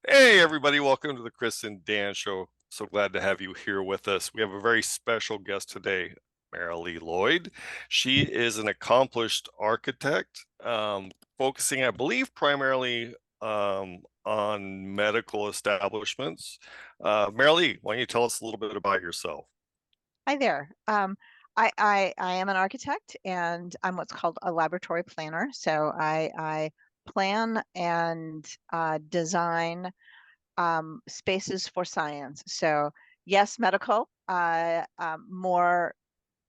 Hey, everybody, welcome to the Chris and Dan Show. So glad to have you here with us. We have a very special guest today, Marilee Lloyd. She is an accomplished architect, focusing, I believe, primarily on medical establishments. Marilee, why don't you tell us a little bit about yourself? Hi there. I am an architect and I'm what's called a laboratory planner. So I plan and design spaces for science. So yes, medical, more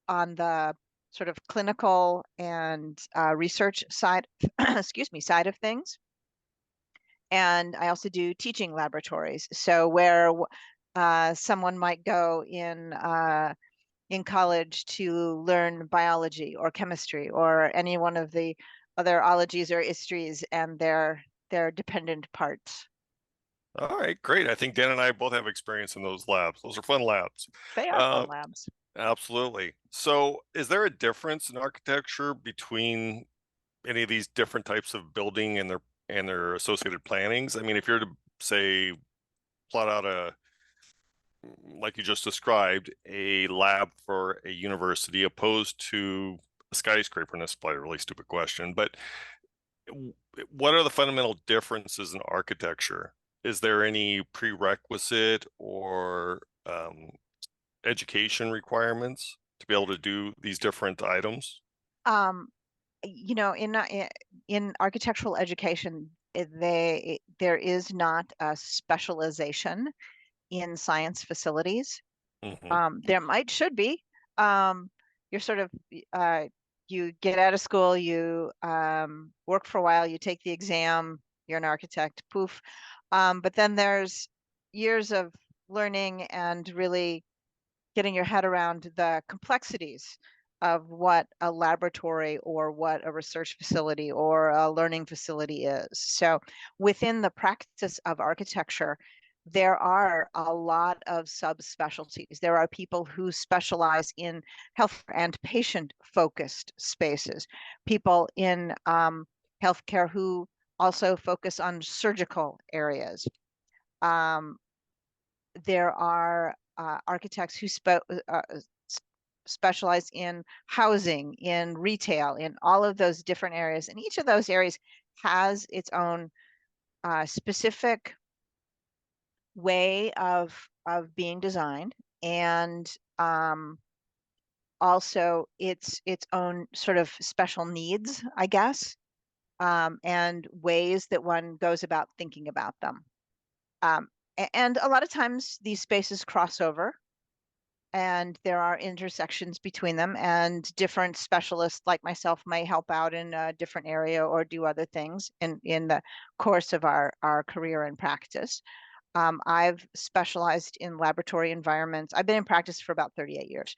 on the sort of clinical and research side, excuse me, side of things. And I also do teaching laboratories. So where someone might go in college to learn biology or chemistry or any one of the other ologies or histories and their dependent parts. All right, great. I think Dan and I both have experience in those labs. Those are fun labs. They are Uh, fun labs. Absolutely. So, is there a difference in architecture between any of these different types of building and their associated plannings? I mean, if you're to say plot out a like you just described, a lab for a university opposed to a skyscraper, and that's probably a really stupid question, but what are the fundamental differences in architecture? Is there any prerequisite or education requirements to be able to do these different items? Um, in architectural education, there is not a specialization in science facilities. Hmm. There might should be. Um, you're sort of uh, you get out of school, you work for a while, you take the exam, you're an architect, poof. But then there's years of learning and really getting your head around the complexities of what a laboratory or what a research facility or a learning facility is. So within the practice of architecture, there are a lot of subspecialties. There are people who specialize in health and patient focused spaces, people in healthcare who also focus on surgical areas. Um, there are architects who specialize in housing, in retail, in all of those different areas. And each of those areas has its own specific way of being designed, and also its own sort of special needs, I guess, and ways that one goes about thinking about them. Um, and a lot of times these spaces cross over and there are intersections between them, and different specialists like myself may help out in a different area or do other things in the course of our career and practice. I've specialized in laboratory environments. I've been in practice for about 38 years.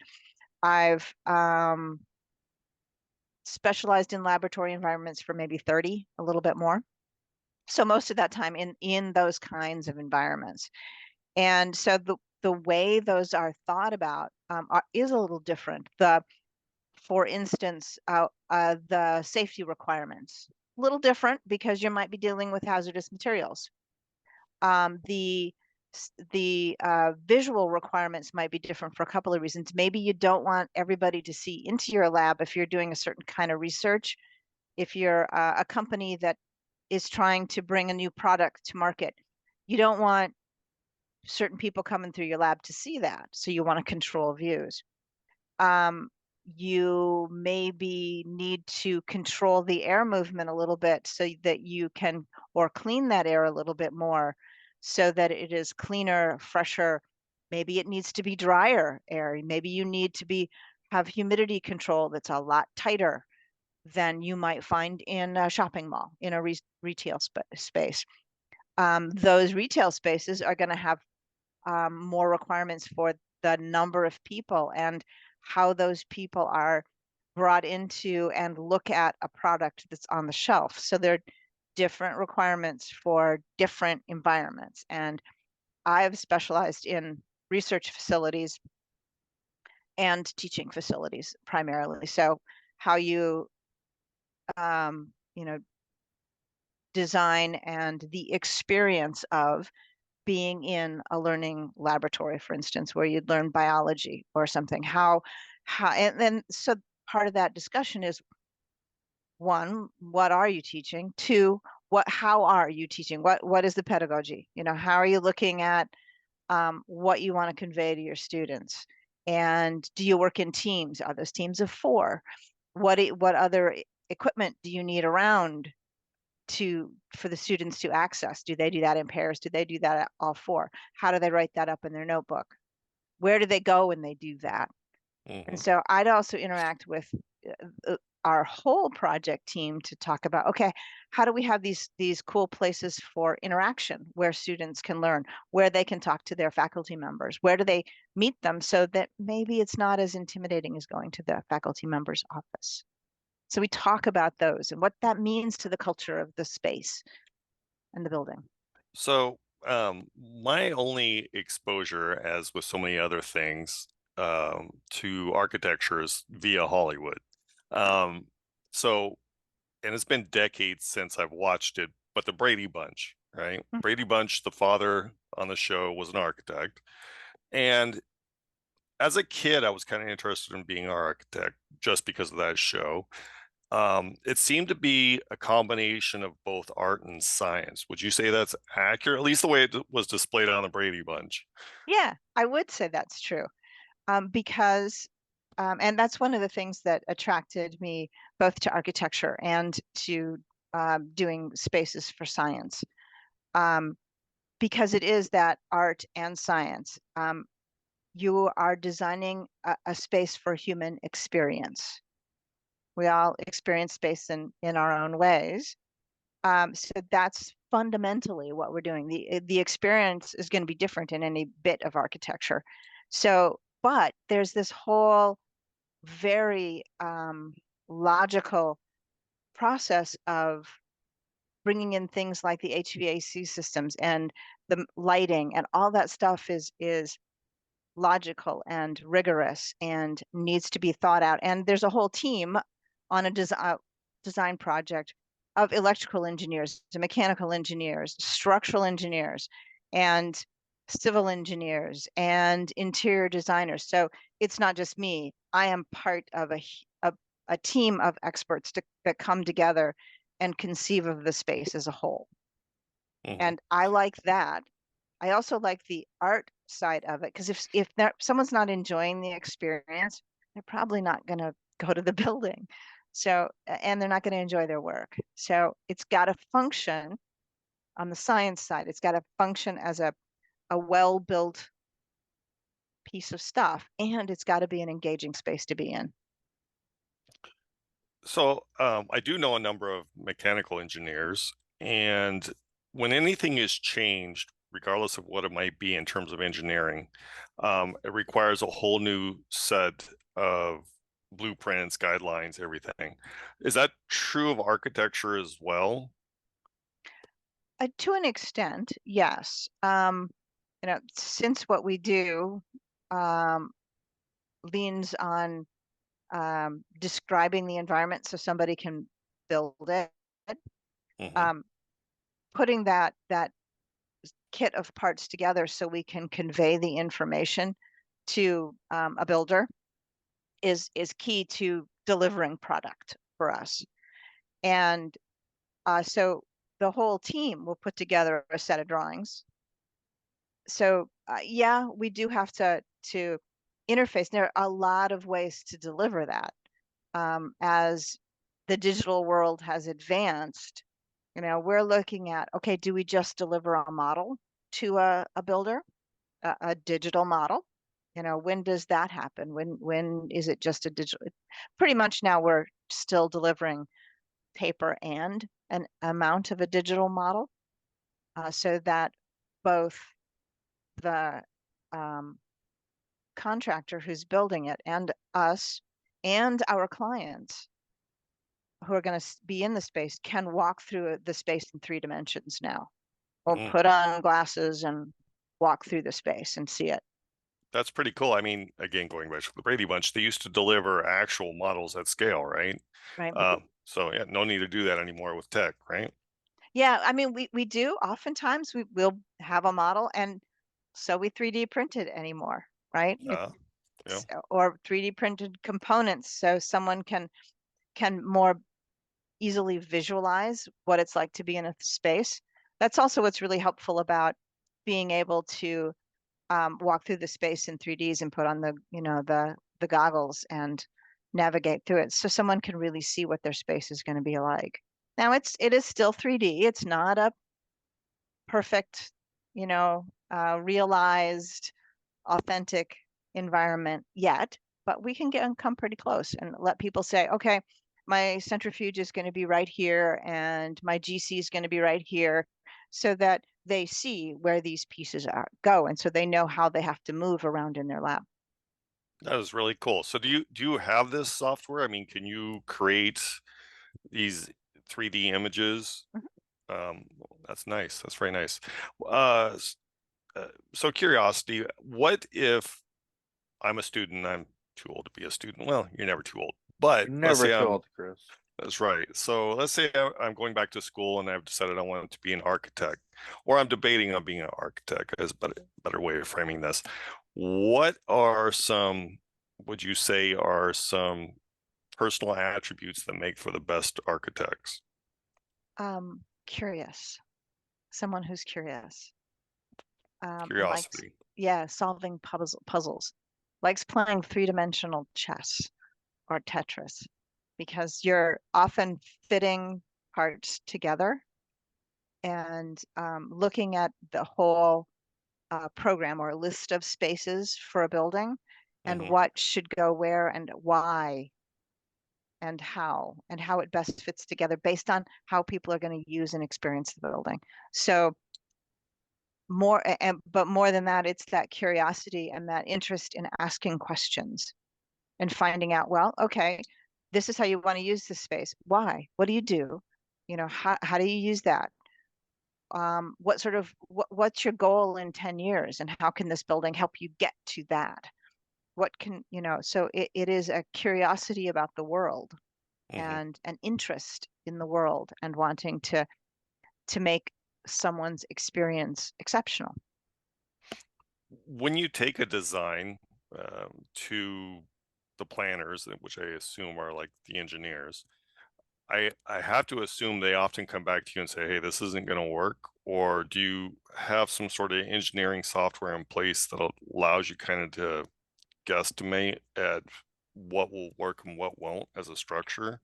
I've specialized in laboratory environments for maybe 30, a little bit more. So most of that time in those kinds of environments. And so the way those are thought about is a little different. For instance, the safety requirements, a little different because you might be dealing with hazardous materials. The visual requirements might be different for a couple of reasons. Maybe you don't want everybody to see into your lab if you're doing a certain kind of research. If you're a company that is trying to bring a new product to market, you don't want certain people coming through your lab to see that. So you want to control views. Um, you maybe need to control the air movement a little bit so that you can, or clean that air a little bit more so that it is cleaner, fresher. Maybe it needs to be drier air. Maybe you need to have humidity control that's a lot tighter than you might find in a shopping mall, in a retail space. Those retail spaces are going to have more requirements for the number of people and how those people are brought into and look at a product that's on the shelf. So there are different requirements for different environments. And I've specialized in research facilities and teaching facilities primarily. So how you, you know, design and the experience of being in a learning laboratory, for instance, where you'd learn biology or something. And then so part of that discussion is, one, what are you teaching? Two, how are you teaching? What is the pedagogy? How are you looking at what you want to convey to your students? And do you work in teams? Are those teams of four? What other equipment do you need around for the students to access? Do they do that in pairs? Do they do that at all four? How do they write that up in their notebook? Where do they go when they do that? And Hmm. so I'd also interact with our whole project team to talk about, okay, how do we have these cool places for interaction where students can learn, where they can talk to their faculty members, where do they meet them, so that maybe it's not as intimidating as going to the faculty member's office. So we talk about those and what that means to the culture of the space and the building. So, my only exposure, as with so many other things, to architecture is via Hollywood. Um, so, and it's been decades since I've watched it, but the Brady Bunch, right? Mm. Brady Bunch, the father on the show, was an architect. And as a kid, I was kind of interested in being an architect just because of that show. It seemed to be a combination of both art and science. Would you say that's accurate? At least the way it was displayed on the Brady Bunch. Yeah, I would say that's true. Because, and that's one of the things that attracted me both to architecture and to doing spaces for science, um, because it is that art and science. You are designing a space for human experience. We all experience space in our own ways. So that's fundamentally what we're doing. The experience is going to be different in any bit of architecture. So, but there's this whole very logical process of bringing in things like the HVAC systems and the lighting, and all that stuff is logical and rigorous and needs to be thought out. And there's a whole team on a design project of electrical engineers, mechanical engineers, structural engineers, and civil engineers and interior designers. So it's not just me. I am part of a team of experts that come together and conceive of the space as a whole. Mhm. And I like that. I also like the art side of it, because if someone's not enjoying the experience, they're probably not going to go to the building. So, and they're not going to enjoy their work. So it's got to function on the science side. It's got to function as a well-built piece of stuff, and it's got to be an engaging space to be in. So, I do know a number of mechanical engineers, and when anything is changed, regardless of what it might be in terms of engineering, it requires a whole new set of blueprints, guidelines, everything. Is that true of architecture as well? To an extent, yes. Since what we do um, leans on describing the environment so somebody can build it, Hmm. um, putting that kit of parts together so we can convey the information to a builder is key to delivering product for us. And so the whole team will put together a set of drawings. So yeah, we do have to interface. There are a lot of ways to deliver that. As the digital world has advanced, we're looking at, okay, do we just deliver a model to a builder, a digital model? When does that happen? When is it just a digital? Pretty much now we're still delivering paper and an amount of a digital model, so that both the um, contractor who's building it and us and our clients who are going to be in the space can walk through the space in 3 dimensions now, or Mm, put on glasses and walk through the space and see it. that's pretty cool. I mean, again, going back to the Brady Bunch, they used to deliver actual models at scale, right? Right. So yeah, no need to do that anymore with tech, right? Yeah, I mean, we do oftentimes we will have a model, and so we 3D print it anymore, right? Yeah. Yeah. Or 3D printed components so someone can more easily visualize what it's like to be in a space. That's also what's really helpful about being able to walk through the space in 3Ds and put on the, the goggles and navigate through it so someone can really see what their space is going to be like. Now it is still 3D. It's not a perfect, realized, authentic environment yet, but we can come pretty close and let people say, okay, my centrifuge is going to be right here and my GC is going to be right here, so that they see where these pieces go, and so they know how they have to move around in their lab. That is really cool. So do you have this software? I mean, can you create these 3D images? Mhm. That's nice. That's very nice. Uh, s- so curiosity, what if I'm a student, I'm too old to be a student. Well, you're never too old. But let's Never say too I'm, old, Chris. that's right. So let's say I'm going back to school and I've decided I want to be an architect, or I'm debating on being an architect is a better way of framing this. What are some, would you say are some personal attributes that make for the best architects? Curious, someone who's curious, likes, Curiosity. yeah, solving puzzles, likes playing three-dimensional chess or Tetris, because you're often fitting parts together and looking at the whole program or list of spaces for a building and Hmm. what should go where and why and how it best fits together based on how people are going to use and experience the building. So but more than that, it's that curiosity and that interest in asking questions and finding out, well, okay, this is how you want to use this space. Why? What do you do? How do you use that? What's your goal in 10 years and how can this building help you get to that? So it is a curiosity about the world Hmm. and an interest in the world and wanting to make someone's experience exceptional. When you take a design to the planners, which I assume are like the engineers, I have to assume they often come back to you and say, "Hey, this isn't going to work," or do you have some sort of engineering software in place that allows you kind of to guesstimate at what will work and what won't as a structure?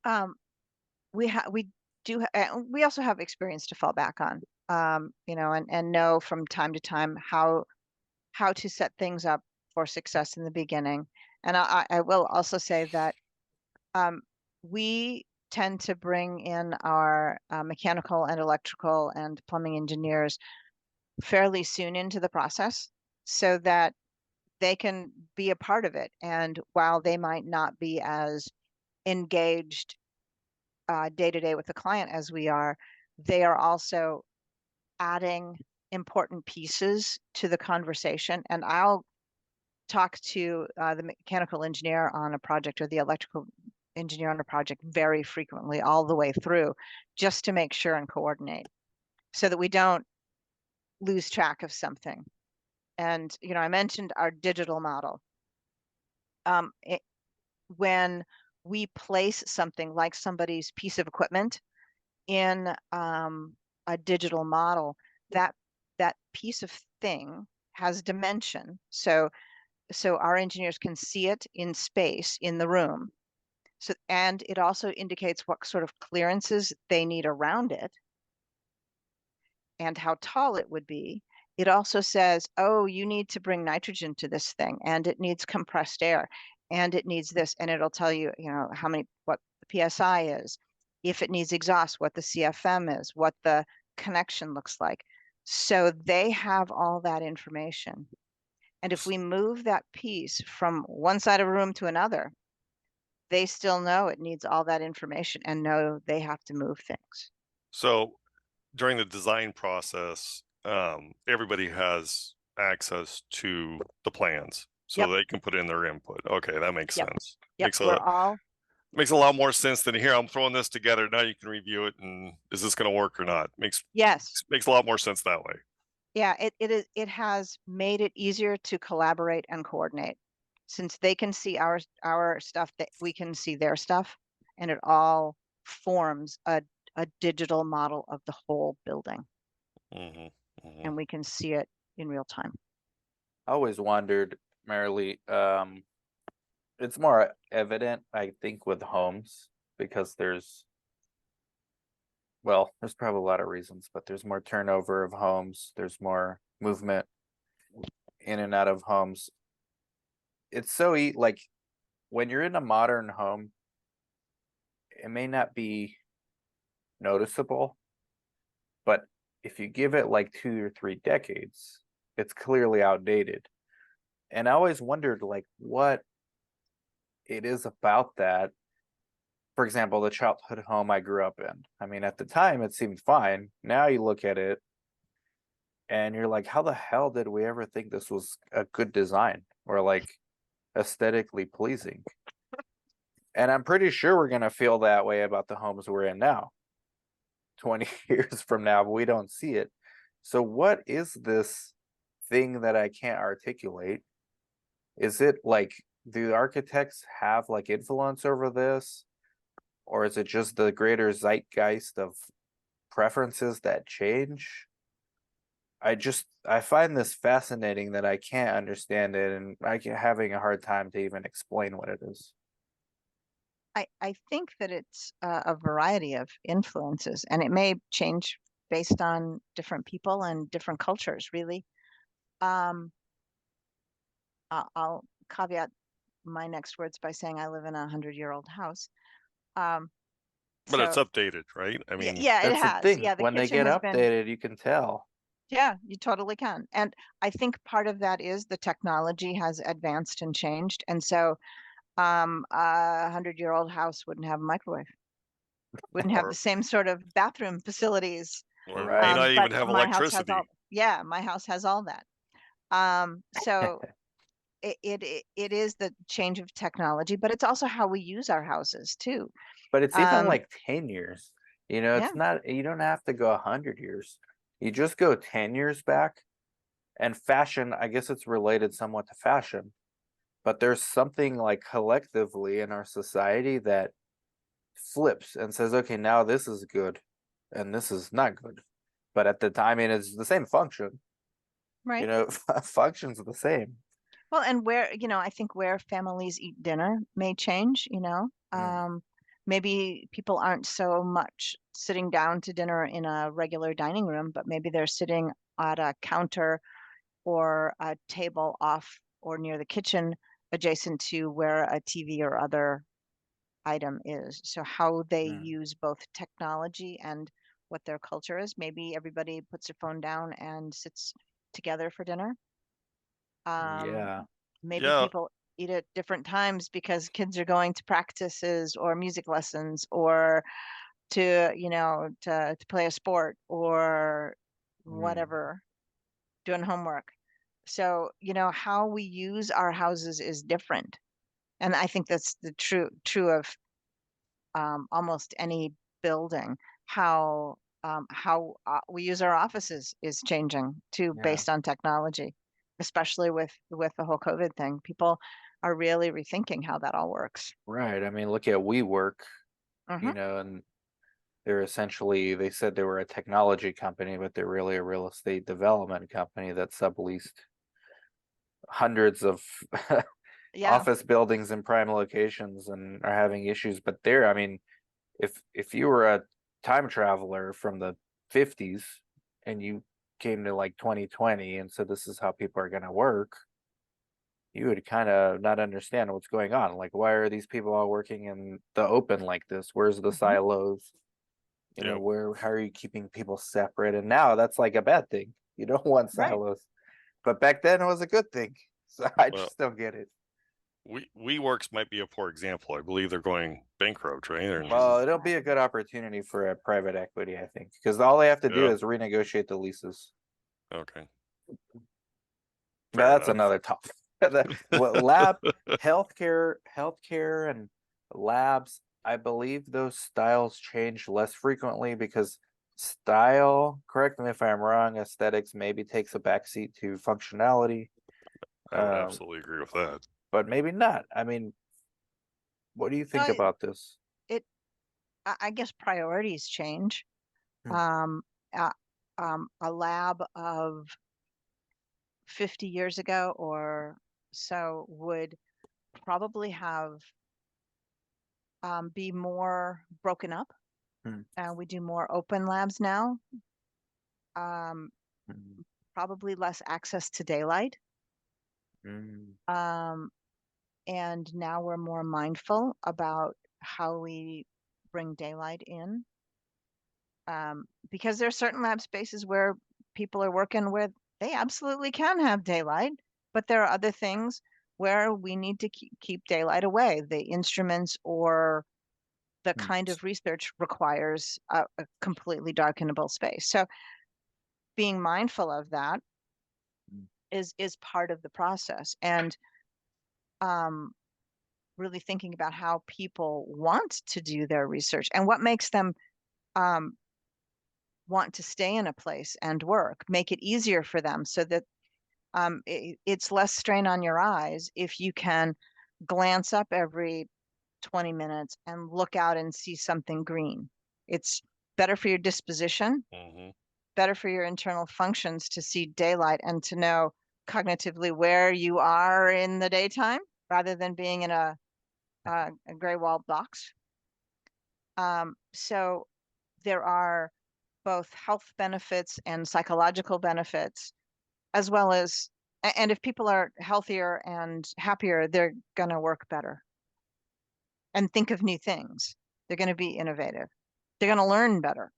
Um, we we also have experience to fall back on, and know from time to time how to set things up for success in the beginning. And I will also say that um, we tend to bring in our mechanical and electrical and plumbing engineers fairly soon into the process so that they can be a part of it. And while they might not be as engaged day to day with the client as we are, they are also adding important pieces to the conversation. And I'll talk to the mechanical engineer on a project or the electrical engineer on a project very frequently all the way through, just to make sure and coordinate so that we don't lose track of something. And, I mentioned our digital model. Um, it, when we place something like somebody's piece of equipment in a digital model, that that piece of thing has dimension. So our engineers can see it in space in the room. So, and it also indicates what sort of clearances they need around it and how tall it would be. It also says, oh, you need to bring nitrogen to this thing, and it needs compressed air, and it needs this, and it'll tell you, what the PSI is, if it needs exhaust, what the CFM is, what the connection looks like. So they have all that information. And if we move that piece from one side of a room to another, they still know it needs all that information and know they have to move things. So during the design process, everybody has access to the plans, so Yep, they can put in their input. Okay, that makes yep, sense. yep. Makes We're a all Makes a lot more sense than here. I'm throwing this together. Now you can review it, and is this going to work or not? Yes. Makes a lot more sense that way. Yeah, it has made it easier to collaborate and coordinate. Since they can see our stuff, that we can see their stuff, and it all forms a digital model of the whole building, Hmm. Hmm. and we can see it in real time. I always wondered, Marilee, it's more evident, I think, with homes because there's probably a lot of reasons, but there's more turnover of homes, there's more movement in and out of homes. It's so like when you're in a modern home, it may not be noticeable, but if you give it like 2 or 3 decades, it's clearly outdated. And I always wondered like what it is about that. For example, the childhood home I grew up in. I mean, at the time it seemed fine. Now you look at it and you're like, how the hell did we ever think this was a good design or like aesthetically pleasing? And I'm pretty sure we're gonna feel that way about the homes we're in now. 20 years from now, but we don't see it. So what is this thing that I can't articulate? Is it like, do architects have like influence over this? Or is it just the greater zeitgeist of preferences that change? I find this fascinating that I can't understand it, and having a hard time to even explain what it is. I think that it's a variety of influences, and it may change based on different people and different cultures, really. I'll caveat my next words by saying I live in a 100-year-old house. But it's So updated, right? I yeah, mean, yeah, it That's the has. thing. Yeah, the When they kitchen get has been, updated, you can tell. yeah, you totally can. And I think part of that is the technology has advanced and changed. And so a 100-year-old house wouldn't have a microwave, wouldn't have or the same sort of bathroom facilities. may Right. not But even have my house has all, electricity. yeah, my house has all that. So it is the change of technology, but it's also how we use our houses too. But it's even Um, like 10 years. You know, yeah, it's not, you don't have to go 100 years. You just go 10 years back. And fashion, I guess it's related somewhat to fashion, but there's something like collectively in our society that flips and says, okay, now this is good and this is not good. But at the time, I mean, it's the same function, right. functions the same. Well, and where, I think where families eat dinner may change. Mm. Maybe people aren't so much sitting down to dinner in a regular dining room, but maybe they're sitting at a counter or a table off or near the kitchen adjacent to where a TV or other item is. So how they Mm. use both technology and what their culture is. Maybe everybody puts their phone down and sits together for dinner. Yeah. Maybe Yeah, people eat at different times because kids are going to practices or music lessons or to play a sport or Mm. whatever, doing homework. So, how we use our houses is different. And I think that's the true of almost any building. How we use our offices is changing too, Yeah. based on technology, especially with the whole COVID thing. People are really rethinking how that all works. Right. I mean, look at WeWork, Hmm. and they said they were a technology company, but they're really a real estate development company that subleased hundreds of Yeah, office buildings in prime locations and are having issues. But I mean, if you were a time traveler from the 50s and you came to like 2020 and said this is how people are going to work, you would kind of not understand what's going on. Like, why are these people all working in the open like this? Where's the hmm, silos? yeah. How are you keeping people separate? And now that's like a bad thing. You don't want right. silos. But back then it was a good thing. So I Well, just don't get it. WeWorks might be a poor example. I believe they're going bankrupt, right? Well, it'll be a good opportunity for a private equity, I think, because all they have to do Yeah. is renegotiate the leases. Okay. But Fair that's enough. another topic. Healthcare and labs I believe those styles change less frequently because style, correct me if I'm wrong, aesthetics maybe takes a backseat to functionality. I would Um, absolutely agree with that. but maybe not. I mean, what do you think I- about this? I guess priorities change. Hmm. Um, a, a lab of 50 years ago or so would probably have be more broken up. Hmm. We do more open labs now. Um, Mm, probably less access to daylight. mm, Um, and now we're more mindful about how we bring daylight in. Because there are certain lab spaces where people are working where they absolutely can have daylight, but there are other things where we need to keep daylight away. The instruments or the Hmm. kind of research requires a completely darkenable space. So being mindful of that Mm. is part of the process, and um, really thinking about how people want to do their research and what makes them um, want to stay in a place and work, make it easier for them so that it's less strain on your eyes if you can glance up every 20 minutes and look out and see something green. It's better for your disposition, Hmm. better for your internal functions to see daylight and to know cognitively where you are in the daytime rather than being in a gray walled box. So there are both health benefits and psychological benefits, as well as, and if people are healthier and happier, they're going to work better and think of new things. They're going to be innovative. They're going to learn better.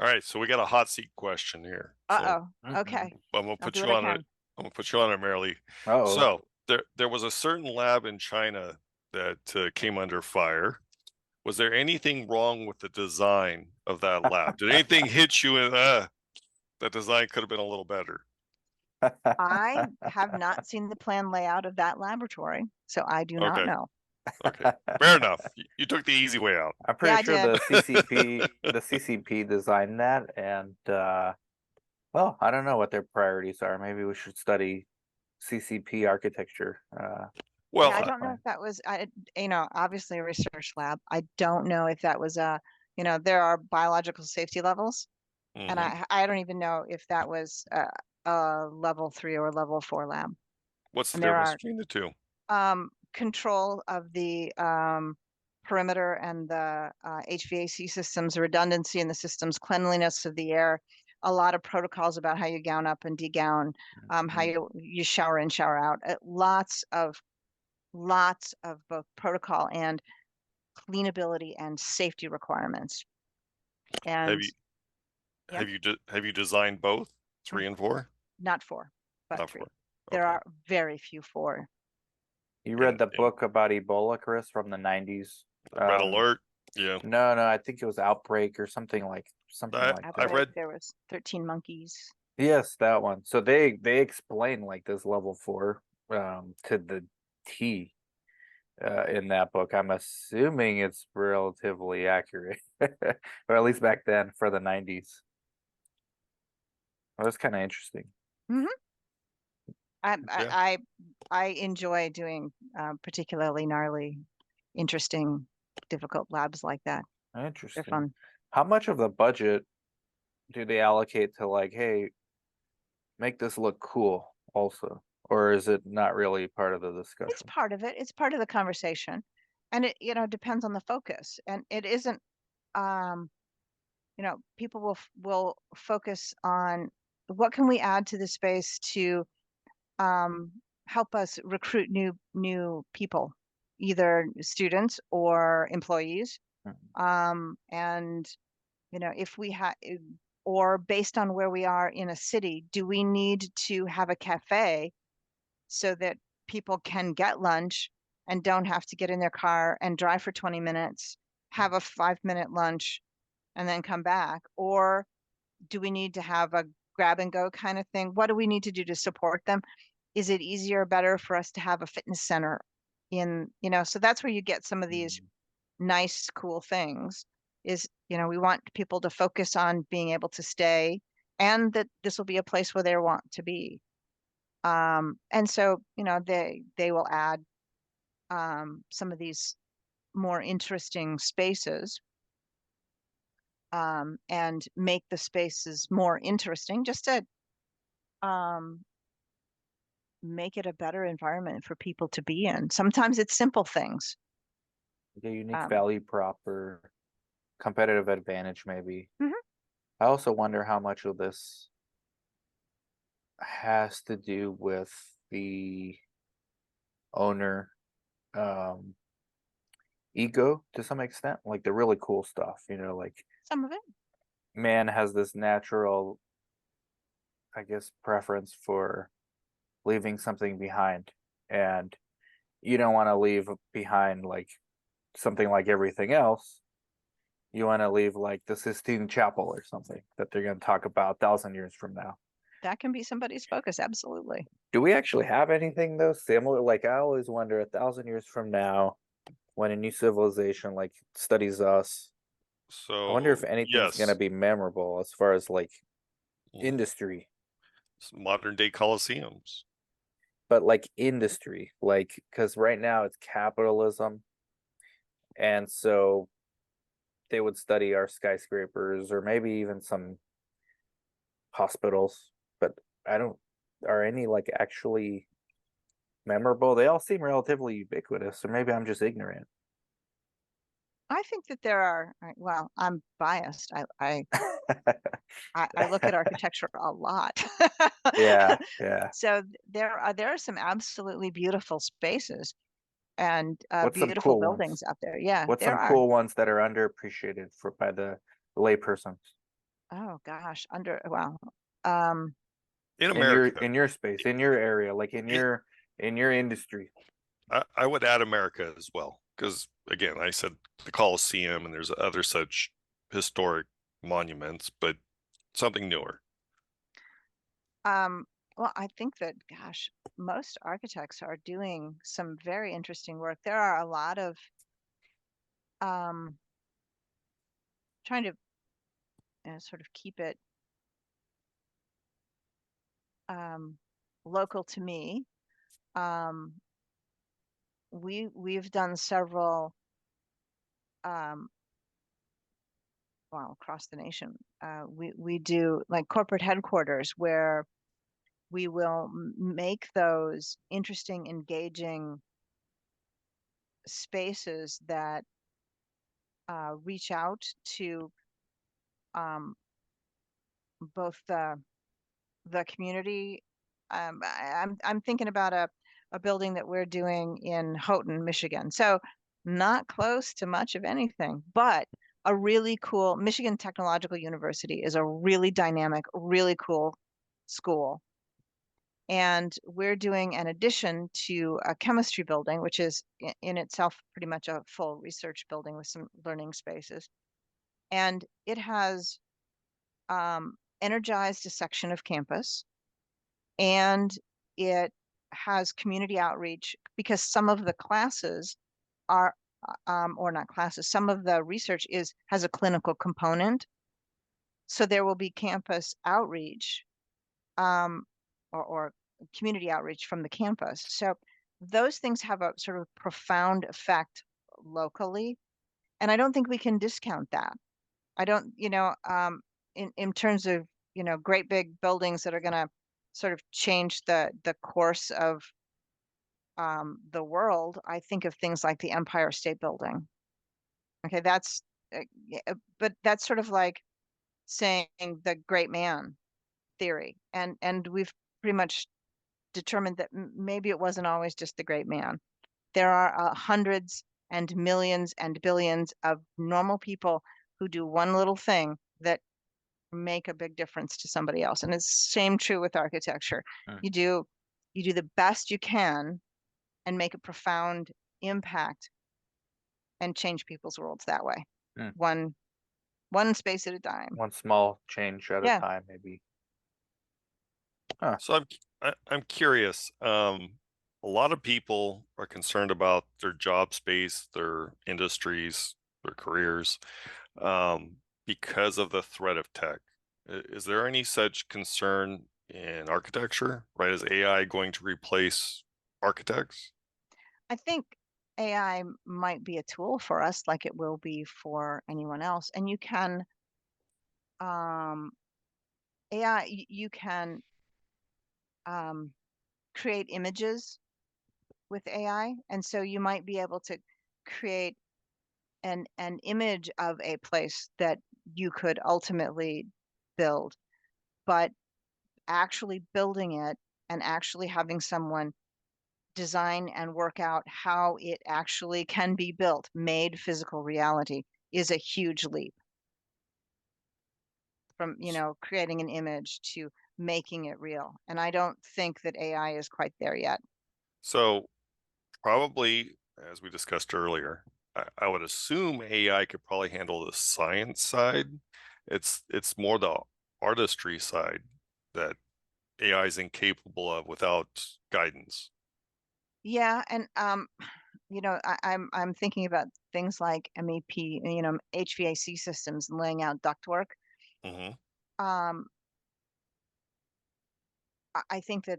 All right, so we got a hot seat question here. So Uh-oh. Okay. I'm gonna I'll put do you what I on it. can. I'm gonna put you on it, Marilee. Uh-oh. So there was a certain lab in China that came under fire. Was there anything wrong with the design of that lab? Did anything hit you in that design could have been a little better? I have not seen the plan layout of that laboratory, so I do not Okay, know. okay, fair enough. You took the easy way out. I'm Yeah, pretty I sure did. the CCP designed that, and well, I don't know what their priorities are. Maybe we should study CCP architecture. Well, Yeah, I don't know if that was, obviously a research lab. I don't know if that was there are biological safety levels, and mhm. I don't even know if that was a level 3 or level 4 lab. What's the And there difference are between the two? control of the perimeter and the HVAC systems, redundancy in the systems, cleanliness of the air, a lot of protocols about how you gown up and degown, how you shower in, shower out, lots of both protocol and cleanability and safety requirements. Have And you yeah, have you designed both 3 and 4? not 4, but Not 3. 4. There Okay. are very few 4. You read the And book about Ebola, Chris, from the 90s? Red Alert. Yeah. No, I think it was Outbreak or something like I that. I Outbreak, read there was 13 monkeys. Yes, that one. So they explain like this level 4 to the T in that book. I'm assuming it's relatively accurate, or at least back then for the 90s. Well, that's kind of interesting. Hmm. yeah. I enjoy doing particularly gnarly, interesting, difficult labs like that. They're Interesting. fun. How much of the budget do they allocate to like, hey, make this look cool also? Or is it not really part of the It's discussion? part of it. It's part of the conversation, and it depends on the focus. And it isn't. Um, People will focus on what can we add to the space to um, help us recruit new people, either students or employees. And if we have, or based on where we are in a city, do we need to have a cafe so that people can get lunch and don't have to get in their car and drive for 20 minutes, have a 5-minute lunch, and then come back? Or do we need to have a grab and go kind of thing? What do we need to do to support them? Is it easier or better for us to have a fitness center in, so that's where you get some of these nice, cool things is, we want people to focus on being able to stay and that this will be a place where they want to be. And so, they will add some of these more interesting spaces and make the spaces more interesting just to make it a better environment for people to be in. Sometimes it's simple things. The unique Um, value prop or competitive advantage, maybe. Mhm. I also wonder how much of this has to do with the owner ego to some extent, like the really cool stuff, like Some of it. man has this natural, I guess, preference for leaving something behind, and you don't want to leave behind like something like everything else. You want to leave like the Sistine Chapel or something that they're going to talk about 1,000 years from now. That can be somebody's focus. Absolutely. Do we actually have anything though similar? Like I always wonder, 1,000 years from now, when a new civilization like studies us, I wonder if So anything's yes, gonna be memorable as far as like mm, industry, modern day coliseums. but like industry, like because right now it's capitalism, and so they would study our skyscrapers or maybe even some hospitals, but I don't. Are any like actually memorable? They all seem relatively ubiquitous, or maybe I'm just ignorant. I think that there are, well, I'm biased. I look at architecture a lot. Yeah, yeah. So there are some absolutely beautiful spaces and What's some beautiful cool ones? buildings out there. Yeah, What's there some are. cool ones that are underappreciated by the layperson Oh gosh, wow. Um, In in your America, space, in your area, like it, in your industry? I would add America as well, because again, I said the Coliseum and there's other such historic monuments, but something newer. um, well, I think that, gosh, most architects are doing some very interesting work. There are a lot of um, trying to sort of keep it um, local to me. Um, we've done several, um, well, across the nation. We do like corporate headquarters where we will make those interesting, engaging spaces that reach out to both the community. I'm thinking about a building that we're doing in Houghton, Michigan. So not close to much of anything, but a really cool Michigan Technological University is a really dynamic, really cool school. And we're doing an addition to a chemistry building, which is in itself pretty much a full research building with some learning spaces. And it has energized a section of campus, and it has community outreach because some of the classes are, or not classes, some of the research has a clinical component. So there will be campus outreach, um, or community outreach from the campus. So those things have a sort of profound effect locally. And I don't think we can discount that. I don't, in terms of, great big buildings that are going to sort of change the course of the world, I think of things like the Empire State Building. Okay, but that's sort of like saying the great man theory, and we've pretty much determined that maybe it wasn't always just the great man. There are hundreds and millions and billions of normal people who do one little thing that make a big difference to somebody else. And it's same true with architecture. Mm. You do the best you can and make a profound impact and change people's worlds that way. Mm. One space at a time. One small change at a Yeah. time, maybe. So I'm curious. a lot of people are concerned about their job space, their industries, their careers, because of the threat of tech. Is there any such concern in architecture, right? Is AI going to replace architects? I think AI might be a tool for us like it will be for anyone else. And you can, AI, you can create images with AI. And so you might be able to create an image of a place that you could ultimately build, but actually building it and actually having someone design and work out how it actually can be built, made physical reality, is a huge leap from, creating an image to making it real. And I don't think that AI is quite there yet. So probably, as we discussed earlier, I would assume AI could probably handle the science side. It's more the artistry side that AI is incapable of without guidance. Yeah, and I'm thinking about things like MEP, HVAC systems and laying out ductwork. Hmm. Um, I think that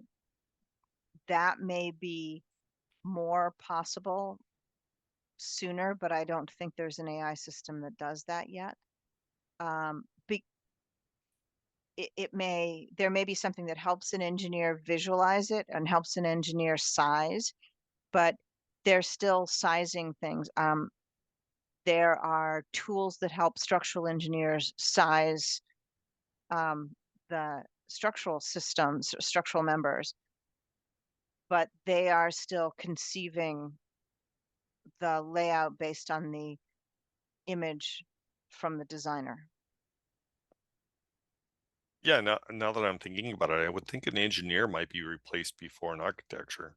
that may be more possible sooner, but I don't think there's an AI system that does that yet. Be, there may be something that helps an engineer visualize it and helps an engineer size, but they're still sizing things. There are tools that help structural engineers size the structural systems, structural members, but they are still conceiving the layout based on the image from the designer. Yeah, now that I'm thinking about it, I would think an engineer might be replaced before an architecture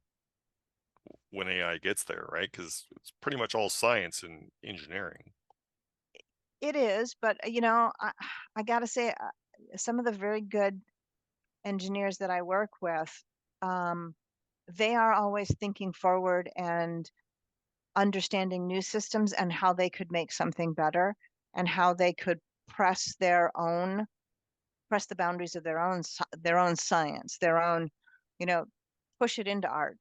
when AI gets there, right? Because it's pretty much all science and engineering. It is, but I gotta say, some of the very good engineers that I work with, um, they are always thinking forward and understanding new systems and how they could make something better and how they could press press the boundaries of their own science, their own, you know, push it into art,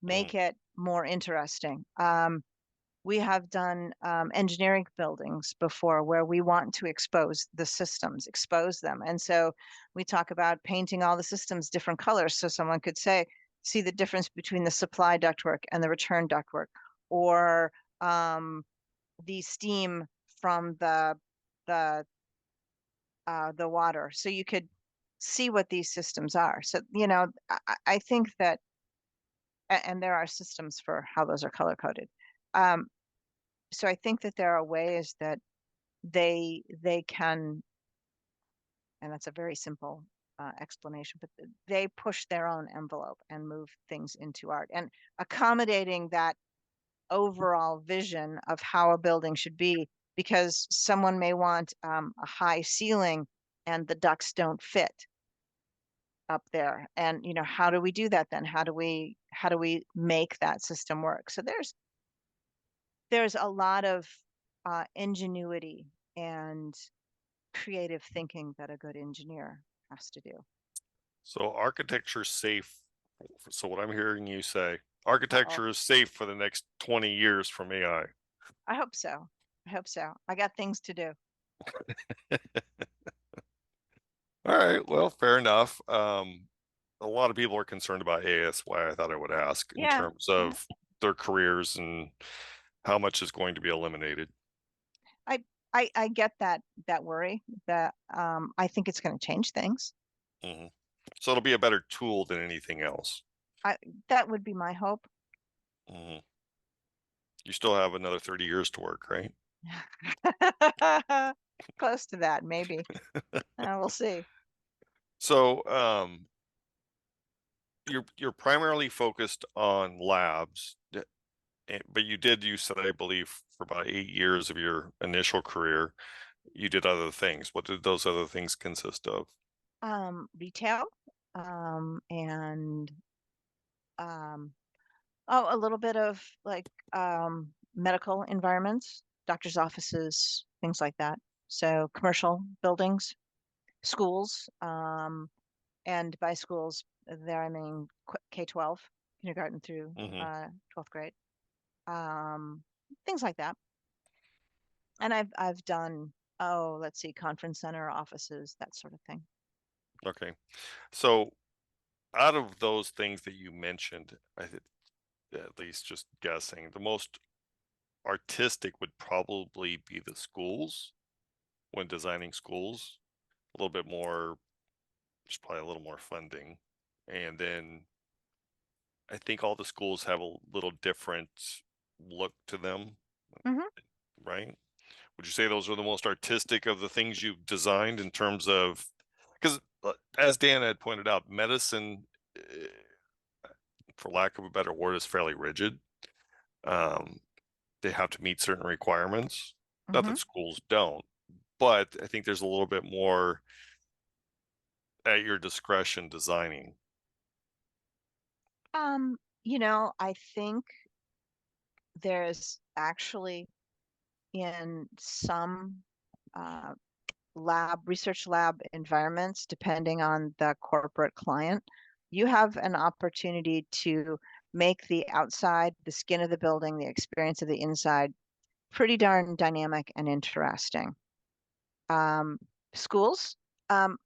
Mm. make it more interesting. We have done engineering buildings before where we want to expose the systems, expose them. And so we talk about painting all the systems different colors so someone could see the difference between the supply ductwork and the return ductwork, or the steam from the the water. So you could see what these systems are. So, I think that, and there are systems for how those are color coded. Um, so I think that there are ways that they can, and that's a very simple explanation, but they push their own envelope and move things into art and accommodating that overall vision of how a building should be, because someone may want a high ceiling and the ducts don't fit up there. And how do we do that then? How do we make that system work? So there's a lot of ingenuity and creative thinking that a good engineer has to do. So architecture safe. So what I'm hearing you say, Uh-oh. architecture is safe for the next 20 years from AI. I hope so. I hope so. I got things to do. All right, well, fair enough. A lot of people are concerned about AI. That's why I thought I would ask in Yeah. terms Yeah. of their careers and how much is going to be eliminated. I I get that worry, that I think it's going to change things. Hmm. So it'll be a better tool than anything else. I That would be my hope. Hmm. You still have another 30 years to work, right? Close to that, maybe. We'll see. So you're primarily focused on labs, but you said, I believe, for about 8 years of your initial career, you did other things. What did those other things consist of? Retail, and Oh, a little bit of like medical environments, doctor's offices, things like that. So commercial buildings, schools, and by schools there I mean K-12, kindergarten through Hmm. 12th grade. Um, things like that. And I've done, oh, let's see, conference center offices, that sort of thing. Okay. So out of those things that you mentioned, at least just guessing, the most artistic would probably be the schools when designing schools. A little bit more, just probably a little more funding. And then I think all the schools have a little different look to them, Mhm. right? Would you say those are the most artistic of the things you've designed in terms of, because as Dan had pointed out, medicine, for lack of a better word, is fairly rigid. Um, they have to meet certain requirements. Not Mhm. that schools don't, but I think there's a little bit more at your discretion designing. I think there's actually in some uh, research lab environments, depending on the corporate client, you have an opportunity to make the outside, the skin of the building, the experience of the inside, pretty darn dynamic and interesting. Um, schools, um,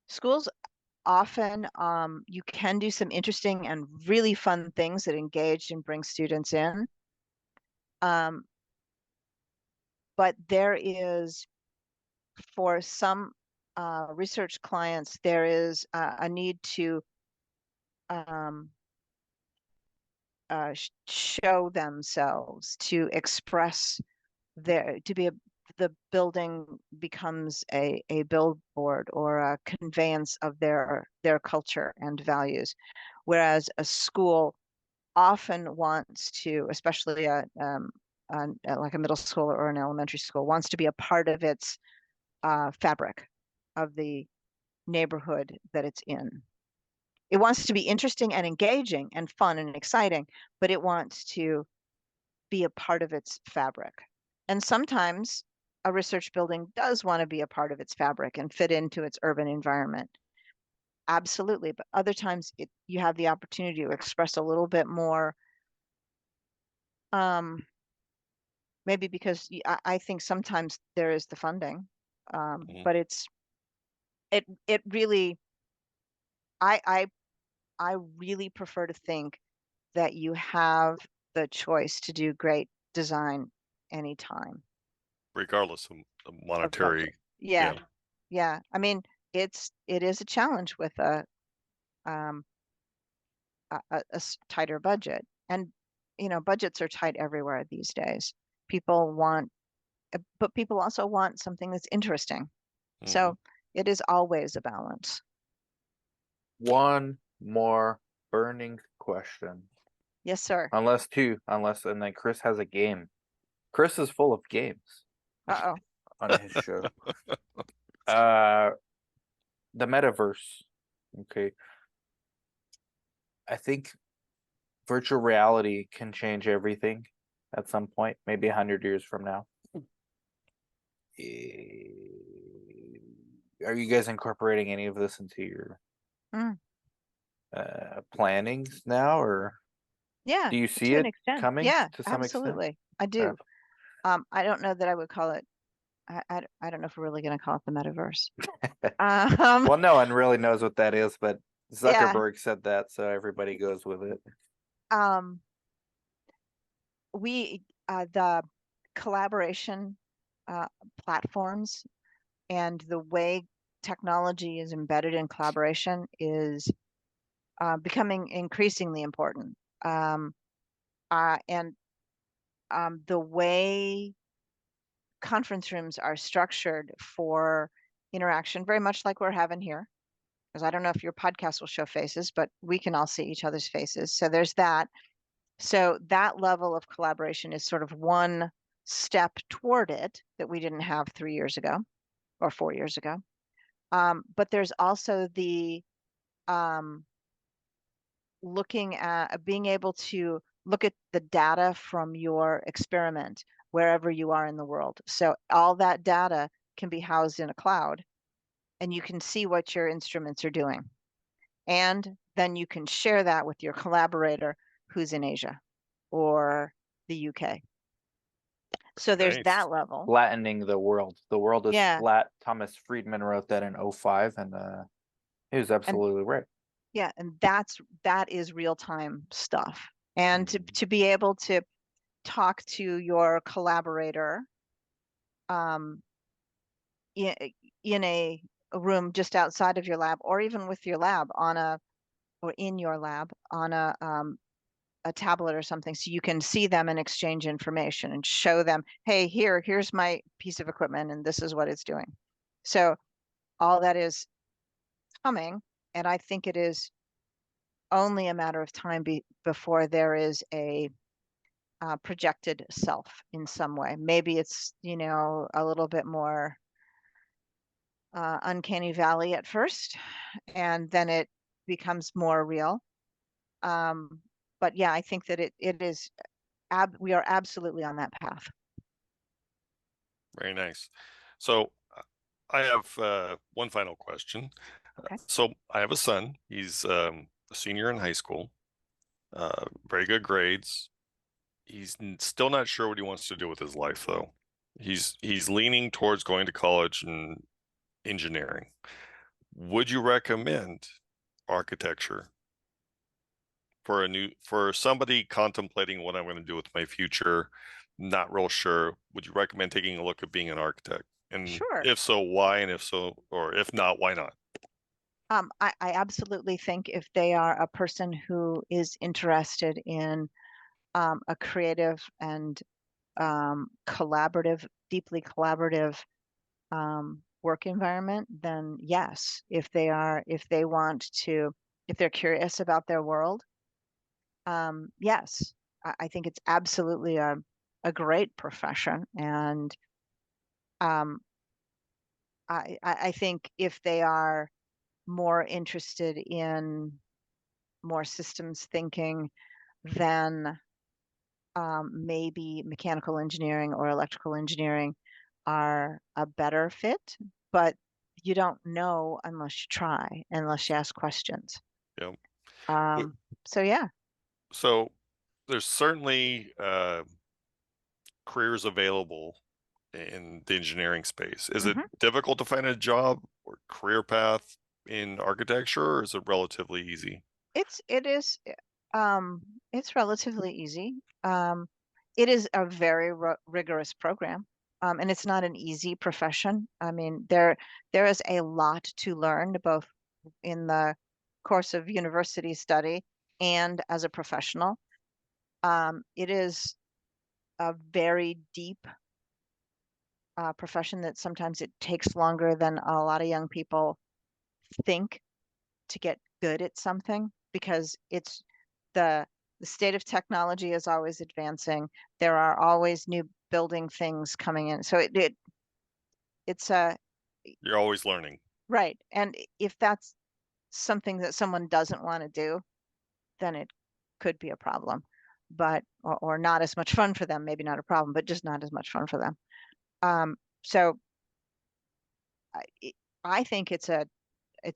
schools often you can do some interesting and really fun things that engage and bring students in. Um, but there is, for some research clients, there is a need to um, show themselves, to express the building becomes a billboard or a conveyance of their culture and values. Whereas a school often wants to, especially like a middle school or an elementary school, wants to be a part of its fabric of the neighborhood that it's in. It wants to be interesting and engaging and fun and exciting, but it wants to be a part of its fabric. And sometimes a research building does want to be a part of its fabric and fit into its urban environment. Absolutely. But other times you have the opportunity to express a little bit more, maybe because I think sometimes there is the funding, Mhm. but it really, I I really prefer to think that you have the choice to do great design anytime Regardless of the of budget. monetary. Yeah, Yeah. yeah. I mean, it is a challenge with um a tighter budget, and budgets are tight everywhere these days. People want, but people also want something that's interesting. Hmm. So it is always a balance. One more burning question. Yes, sir. Unless, and then Chris has a game. Chris is full of games Uh-oh. on his show. Uh, the metaverse. Okay. I think virtual reality can change everything at some point, maybe 100 years from now. Are you guys incorporating any of this into your Mm. plannings now, or Yeah, do you see to an it extent. coming Yeah, to some extent? absolutely. I do. I don't know that I would call it, I don't know if we're really going to call it the metaverse. Well, no one really knows what that is, but Yeah. Zuckerberg said that, so everybody goes with it. Um, the collaboration platforms and the way technology is embedded in collaboration is becoming increasingly important. And the way conference rooms are structured for interaction, very much like we're having here, because I don't know if your podcast will show faces, but we can all see each other's faces. So there's that. So that level of collaboration is sort of one step toward it that we didn't have 3 years ago or 4 years ago. But there's also the um, looking at being able to look at the data from your experiment wherever you are in the world. So all that data can be housed in a cloud and you can see what your instruments are doing. And then you can share that with your collaborator who's in Asia or the UK. So there's Nice. that level. Flattening the world. The world is Yeah. flat. Thomas Friedman wrote that in 05, and he was absolutely right. Yeah, and that is real time stuff. And Mhm. to be able to talk to your collaborator um, in a room just outside of your lab, or even with your lab or in your lab on a tablet or something, so you can see them and exchange information and show them, hey, here's my piece of equipment and this is what it's doing. So all that is coming, and I think it is only a matter of time before there is a projected self in some way. Maybe it's, a little bit more uncanny valley at first, and then it becomes more real. But yeah, I think that it is, we are absolutely on that path. Very nice. So I have one final question. Okay. So I have a son. He's a senior in high school. Very good grades. He's still not sure what he wants to do with his life, though. He's leaning towards going to college and engineering. Would you recommend architecture for somebody contemplating what I'm going to do with my future, not real sure? Would you recommend taking a look at being an architect? And Sure. if so, why? And if so, or if not, why not? I absolutely think if they are a person who is interested in a creative and deeply collaborative work environment, then yes. If they're curious about their world, yes, I think it's absolutely a great profession. And I think if they are more interested in more systems thinking, then maybe mechanical engineering or electrical engineering are a better fit, but you don't know unless you try, unless you ask questions. Yeah. So yeah. So there's certainly careers available in the engineering space. Is it Mhm. difficult to find a job or career path in architecture, or is it relatively easy? It is um it's relatively easy. It is a very rigorous program. And it's not an easy profession. I mean, there is a lot to learn both in the course of university study and as a professional. It is a very deep profession that sometimes it takes longer than a lot of young people think to get good at something, because the the state of technology is always advancing. There are always new building things coming in. So it's a You're always learning. right. And if that's something that someone doesn't want to do, then it could be a problem. But or not as much fun for them, maybe not a problem, but just not as much fun for them. So I, I think it's a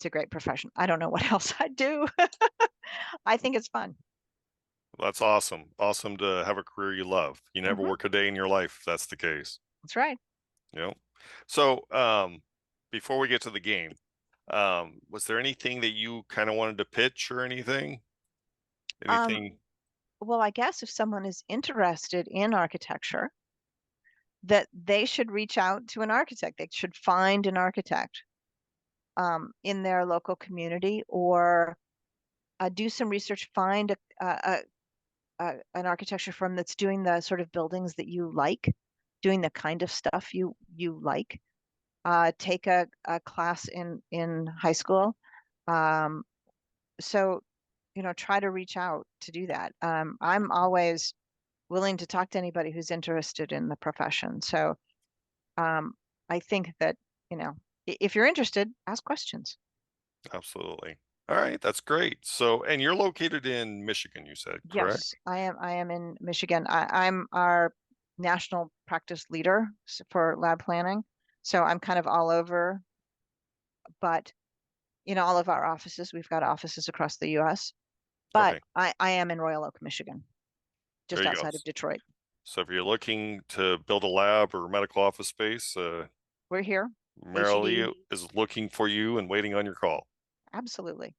great profession. I don't know what else I'd do. I think it's fun. That's awesome. Awesome to have a career you love. You never Mhm. work a day in your life if that's the case. That's right. You know? So, before we get to the game, was there anything that you kind of wanted to pitch or anything? Um, Anything? well, I guess if someone is interested in architecture, that they should reach out to an architect. They should find an architect in their local community, or do some research, find an architecture firm that's doing the sort of buildings that you like, doing the kind of stuff you like. Take a class in high school. Um, so, try to reach out to do that. I'm always willing to talk to anybody who's interested in the profession. So I think that, if you're interested, ask questions. Absolutely. All right, that's great. So, and you're located in Michigan, you said, correct? Yes, I am in Michigan. I'm our national practice leader for lab planning. So I'm kind of all over, but all of our offices, we've got offices across the US. But Okay, I am in Royal Oak, Michigan, there just you go. outside of Detroit. So if you're looking to build a lab or medical office space, We're here. Marilee ACD. is looking for you and waiting on your call. Absolutely.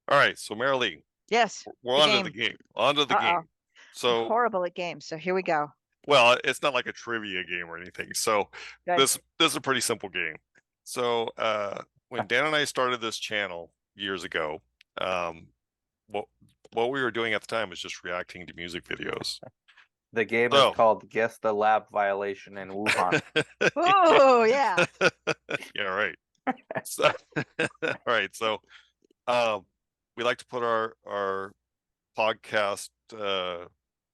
All right, so Marilee, Yes, we're the on to game. the game. On to the Uh-oh. game. I'm So, horrible at games, so here we go. well, it's not like a trivia game or anything. So Good. this is a pretty simple game. So when Dan and I started this channel years ago, what we were doing at the time was just reacting to music videos. The game So is called Guess the Lab Violation in Wuhan. Oh, yeah. Yeah, right. So, all right. So we like to put our podcast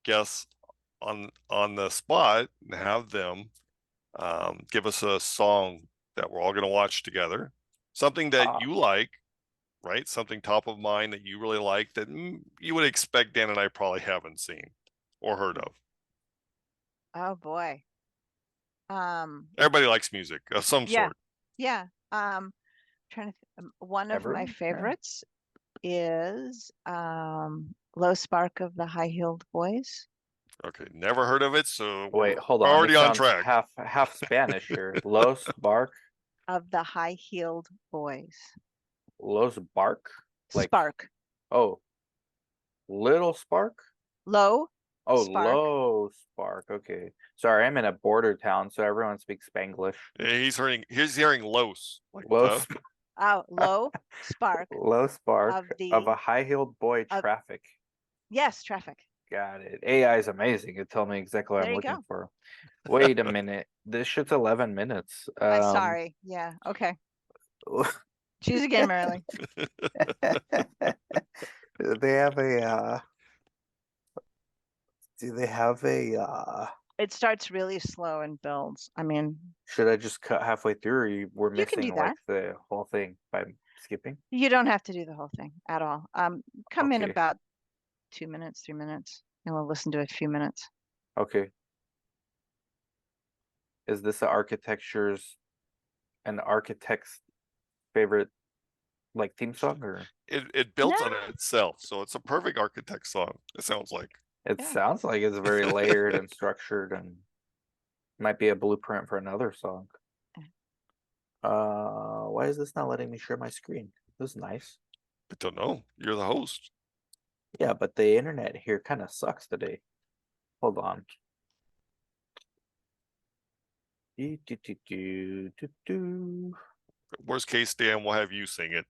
guests on the spot and have them give us a song that we're all going to watch together. Something that you like, right? Something top of mind that you really like that you would expect Dan and I probably haven't seen or heard of. Oh boy. Everybody likes music of some Yeah. sort. Yeah. Trying to one of my Everyone? Yeah. favorites is Low Spark of the High Heeled Boys. Okay, never heard of it, so Wait, we're hold on. already This on sounds track. half Spanish here. Los Bark, Of the High Heeled Boys. Los Bark. Like- Spark. Oh, Little Spark. Low. Oh, Spark. Low Spark. Okay, sorry, I'm in a border town, so everyone speaks Spanglish. Yeah, he's hearing Los, like Low, the, Sp- Low Spark. Low Spark Of of the- a high-heeled boy. of- Traffic. Yes, Traffic. Got it. AI is amazing. It tell me exactly what There I'm you looking go. for. Wait a minute. This shit's 11 minutes. I'm sorry. Yeah. Okay. Choose again, Marilyn. They have a do they have a It starts really slow and builds. I mean, should I just cut halfway through, or we're You can do missing like the whole thing by skipping? you don't have to do the whole thing at all. Come in Okay. about 2 minutes, 3 minutes, and we'll listen to a few minutes. Okay. Is this an architect's favorite like theme song, or it built on No. itself, so it's a perfect architect song. It sounds like. it Yeah. sounds like it's very layered and structured and might be a blueprint for another song. Why is this not letting me share my screen? This is nice. I don't know. You're the host. Yeah, but the internet here kind of sucks today. Hold on. Do. Worst case, Dan, we'll have you sing it.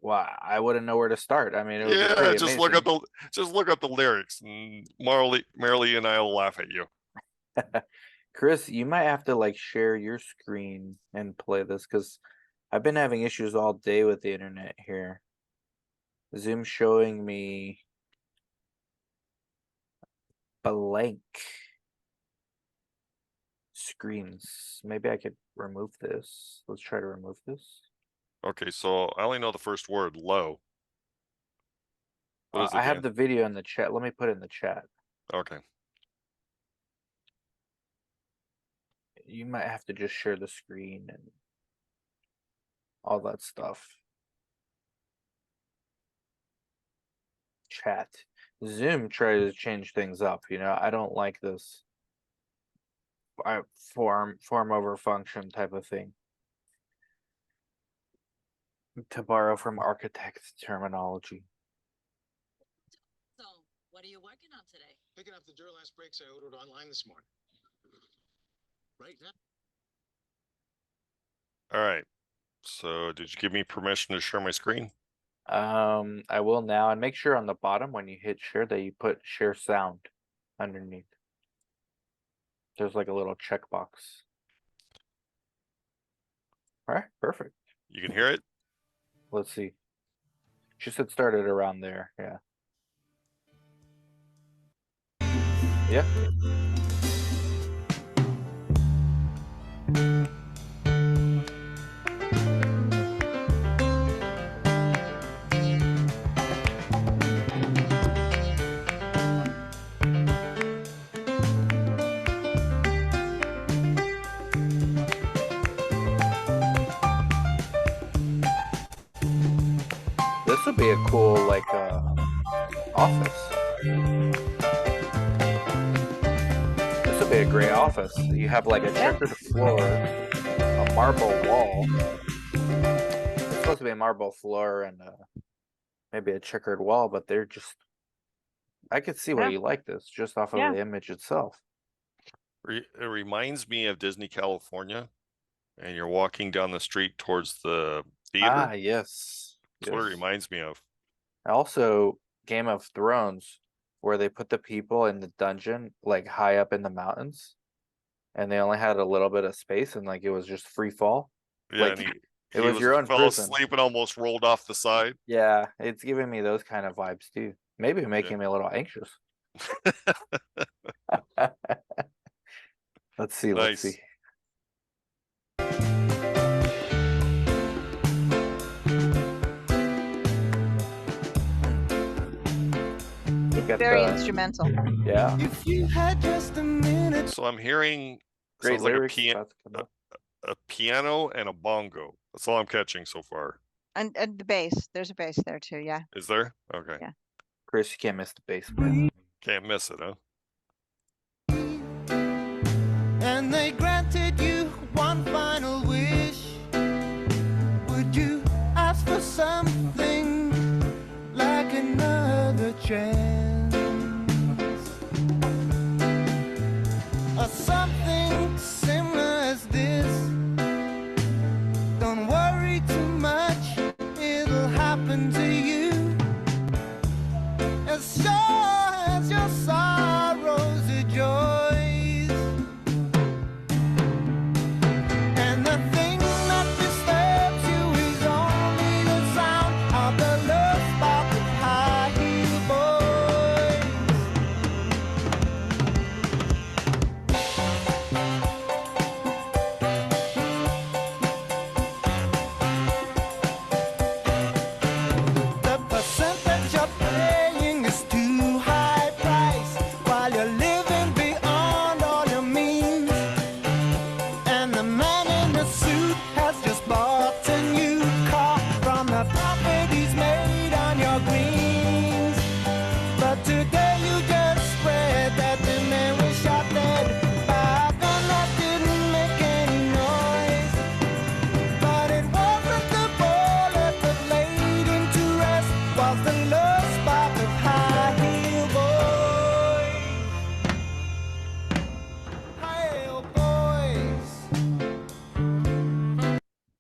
Wow, I wouldn't know where to start. I mean, it would be Yeah, pretty just look up amazing. the lyrics, and Marilee and I will laugh at you. Chris, you might have to like share your screen and play this, because I've been having issues all day with the internet here. Zoom showing me blank screens. Maybe I could remove this. Let's try to remove this. Okay, so I only know the first word, low. What is it, I have Dan? the video in the chat. Let me put it in the chat. Okay. You might have to just share the screen and all that stuff. Chat. Zoom tries to change things up, I don't like this form over function type of thing. To borrow from architect terminology. So, what are you working on today? Picking up the Duralast brakes I ordered online this morning. Right now. All right. So did you give me permission to share my screen? I will now, and make sure on the bottom when you hit share that you put share sound underneath. There's like a little checkbox. All right, perfect. You can hear it? Let's see. She said started around there. Yeah. Yeah. would be a cool like office. This would be a great office. You have like a Yeah. checkered floor, a marble wall. It's supposed to be a marble floor and maybe a checkered wall, but they're just. I could see why Yeah. you like this just off of Yeah. the image itself. It reminds me of Disney California, and you're walking down the street towards the theater. Ah, yes. That's what it Yes. reminds me of. Also, Game of Thrones, where they put the people in the dungeon like high up in the mountains, and they only had a little bit of space, and like it was just free fall. Yeah, Like, and it was your own fell prison. asleep and almost rolled off the side. Yeah, it's giving me those kind of vibes too. Maybe making me a little anxious. Let's see. Let's Nice. see. Look at Very the- instrumental. Yeah, If you had just a minute. So I'm hearing great sounds like lyrics. a, about to come up. a piano and a bongo. That's all I'm catching so far. And the bass, there's a bass there too, yeah. Is there? Okay. Yeah. Chris, you can't miss the bass. Man. Can't miss it, huh? And they granted you one final wish. Would you ask for something like another chance? Or something similar as this? Don't worry too much, it'll happen to you. As sure as your sorrows are joys. And the thing that disturbs you is only the sound of the love spark of high heel boys. The percentage you're paying is too high price while you're living beyond all your means. And the man in the suit has just bought a new car from the properties made on your greens. But today you just read that the man was shot dead by a gun that didn't make any noise. But it wasn't the bullet that laid him to rest, was the love spark of high heel boys. High heel boys.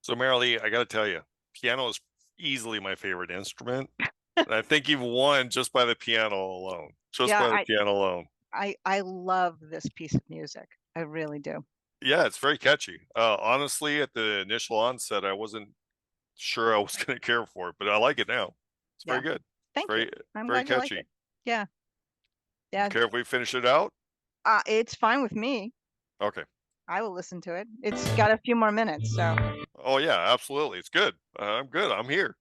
So Marilee, I gotta tell you, piano is easily my favorite instrument. And I think you've won just by the piano alone. Just Yeah, by the I- piano alone. I love this piece of music. I really do. Yeah, it's very catchy. Honestly, at the initial onset, I wasn't sure I was gonna care for it, but I like it now. It's very good. Thank Very, you. I'm very glad you like catchy. it. Yeah. Yeah, Care if we finish it out? it's fine with me. Okay. I will listen to it. It's got a few more minutes, so. Oh yeah, absolutely. It's good. I'm good. I'm here.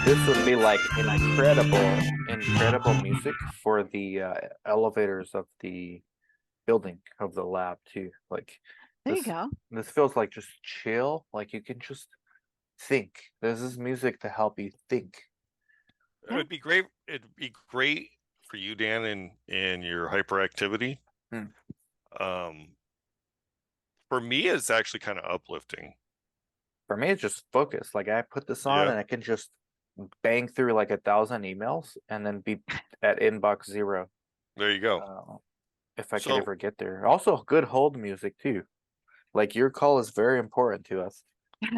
This would be like incredible music for the elevators of the building of the lab too. Like There you this, go. this feels like just chill. Like you can just think. This is music to help you think. It would be great. It'd be great for you, Dan, in your hyperactivity. Hmm. For me, it's actually kind of uplifting. For me, it's just focus. Like I put this on Yeah. and I can just bang through like 1,000 emails and then be at inbox 0. There you go. If I could So- ever get there. Also, good hold music too. Like your call is very important to us.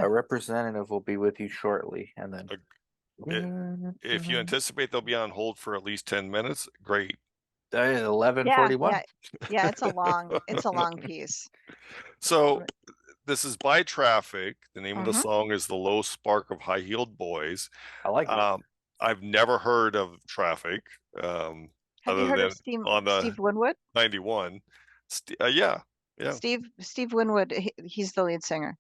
A representative will be with you shortly, and then. If you anticipate they'll be on hold for at least 10 minutes, great. 11:41. Yeah, it's a long piece. So this is by Traffic. The name of the Mhm. song is The Low Spark of High Heeled Boys. I like it. I've never heard of Traffic. Have you other heard than of Steve, on the Steve Winwood? 91. Yeah. Steve Winwood, he's the lead singer.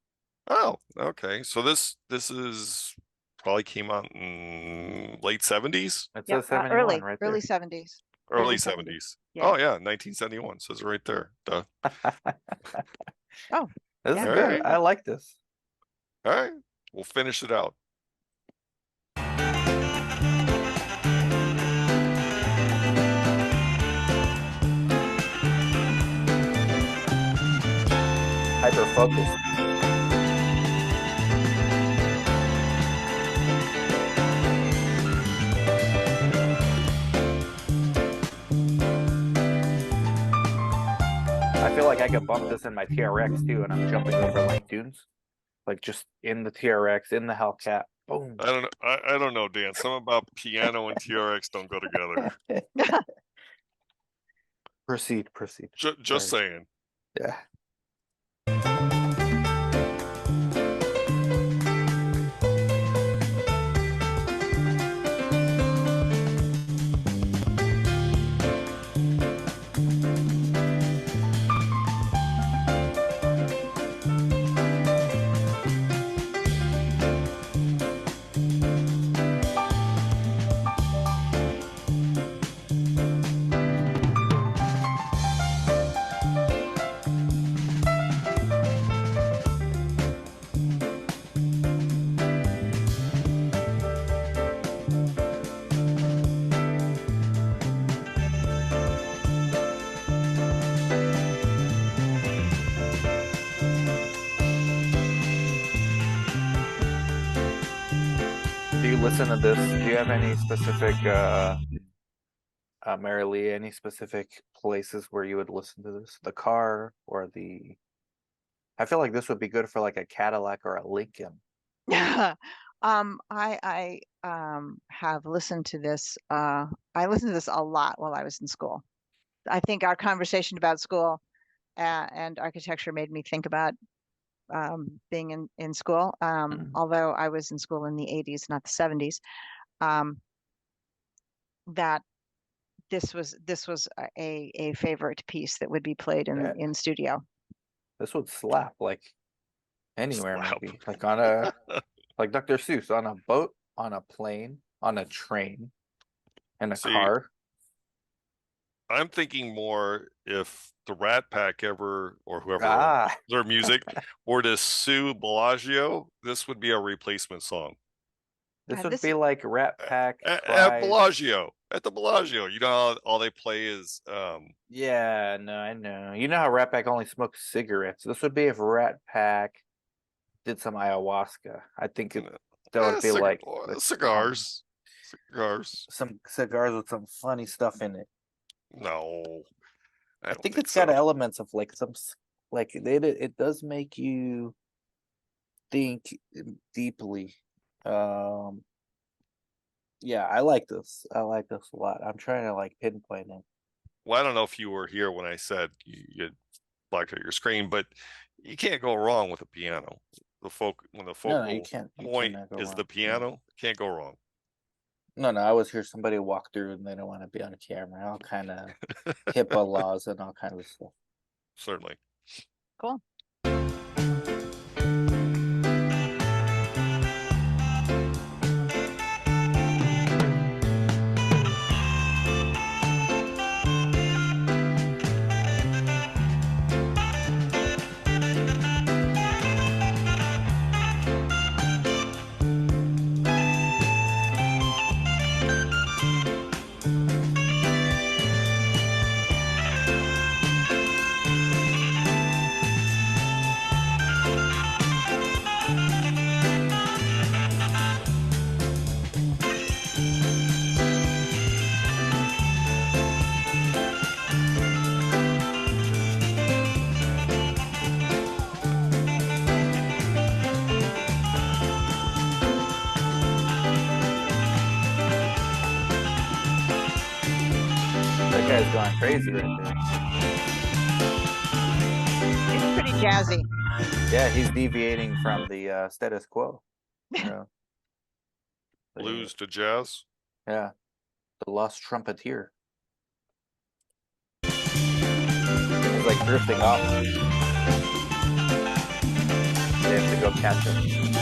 Oh, okay. So this is probably came out in late 70s, It Yep, says 71 right early there. 70s. early Early 70s. Yeah. Oh yeah, 1971 says it right there. Duh. Oh, This yeah. is good. I like this. All right, we'll finish it out. Hyper focus. I feel like I could bump this in my TRX too, and I'm jumping over like dunes. Like just in the TRX, in the Hellcat. Boom. I don't know. I don't know, Dan. Something about piano and TRX don't go together. Proceed. Just Sorry. saying. Yeah. Do you listen to this? Do you have any specific Mary Lee, any specific places where you would listen to this? The car or the I feel like this would be good for like a Cadillac or a Lincoln. I have listened to this. I listened to this a lot while I was in school. I think our conversation about school and architecture made me think about being in school. Although I was in school in the 80s, not the 70s. That this was a favorite piece that would be played Yeah. in studio. This would slap like anywhere Slap. maybe. Like on a like Dr. Seuss, on a boat, on a plane, on a train, in a See, car. I'm thinking more if the Rat Pack ever or whoever Ah, their music were to sue Bellagio, this would be a replacement song. this Yeah, would this- be like Rat Pack. At tries- Bellagio. At the Bellagio. You know how all they play is Yeah, no, I know. You know how Rat Pack only smokes cigarettes. This would be if Rat Pack did some ayahuasca. I think that would be like cigars. Cigars. some cigars with some funny stuff in it. No. I don't think it's got so. elements of like like it does make you think deeply. Yeah, I like this. I like this a lot. I'm trying to like pinpoint it. Well, I don't know if you were here when I said you blacked out your screen, but you can't go wrong with a piano. When the No, focal you can't. You point cannot go is wrong. the piano, can't go wrong. No, I was here. Somebody walked through and they don't want to be on camera. All kind of HIPAA laws and all kind of stuff. Certainly. Cool. guy's going crazy right there. It's pretty jazzy. Yeah, he's deviating from the status quo. You know? Blues to jazz. Yeah, the lost trumpeter. He's like drifting off. They have to go catch him.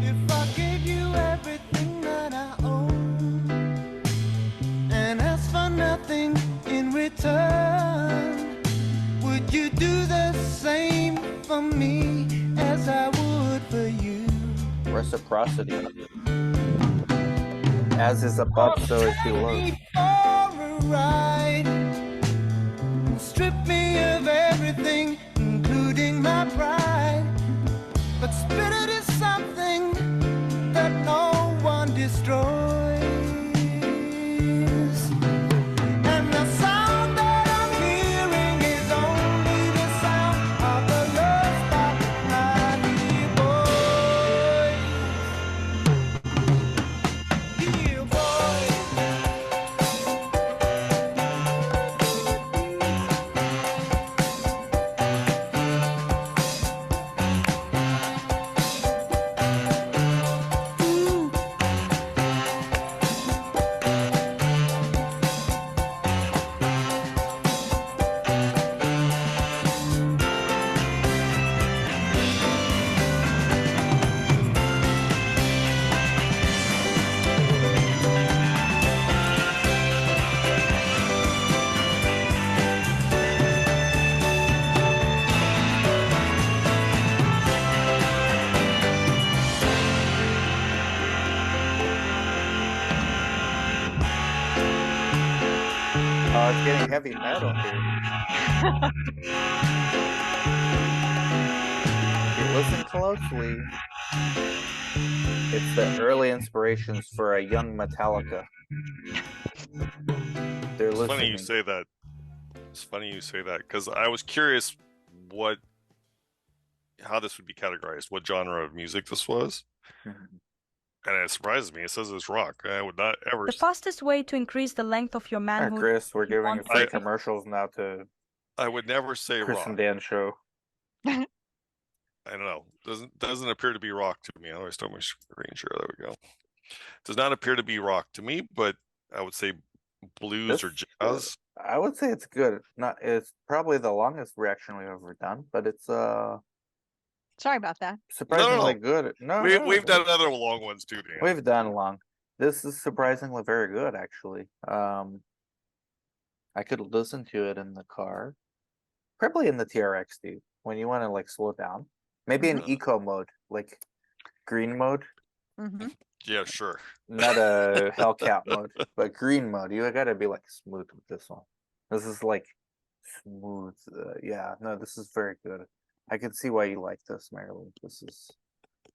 If I gave you everything that I own and asked for nothing in return, would you do the same for me as I would for you? Reciprocity. As is above, so is below. Take me for a ride and strip me of everything, including my pride. But spirit is something that no one destroys. And the sound that I'm hearing is only the sound of the love spotlight, dear boy. Oh, it's getting heavy metal here. If you listen closely, it's the early inspirations for a young Metallica. They're It's funny listening. you say that. It's funny you say that because I was curious how this would be categorized, what genre of music this was, Mhm. and it surprises me. It says it's rock. I would not ever. The fastest way to increase the length of your Alright, manhood. Chris, we're you giving want free I- commercials now to I would never say Chris rock. and Dan show. I don't know. Doesn't appear to be rock to me. I always start my screen share. There we go. Does not appear to be rock to me, but I would say blues or This- jazz. I would say it's good. It's probably the longest reaction we've ever done, but it's Sorry about that. surprisingly good. No, We've done other long ones too, Dan. We've done long. This is surprisingly very good, actually. I could listen to it in the car, probably in the TRX, dude. When you want to like slow down, maybe in Mhm. eco mode, like green mode, Hmm. Yeah, sure. not a Hellcat mode, but green mode. You gotta be like smooth with this one. This is like smooth. Yeah, no, this is very good. I can see why you like this, Marilyn. This is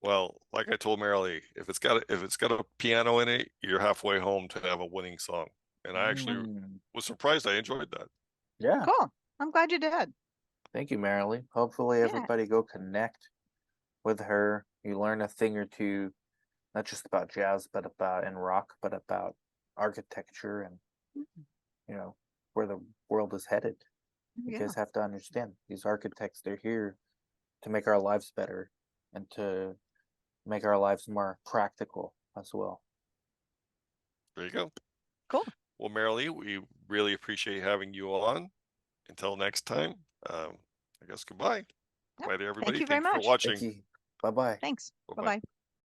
Well, like I told Marilee, if it's got a piano in it, you're halfway home to have a winning song. And I actually was surprised. I enjoyed that. yeah. Cool. I'm glad you did. Thank you, Marilee. Hopefully Yeah. everybody go connect with her. You learn a thing or two, not just about jazz, but about and rock, but about architecture and you know where the world is headed. You Yeah. guys have to understand these architects, they're here to make our lives better and to make our lives more practical as well. There you go. Cool. Well, Marilee, we really appreciate having you on. Until next time, I guess goodbye. Yep. Bye to everybody. you very Thanks much. for watching. Thank you. Bye bye. Thanks. Bye-bye. Bye-bye.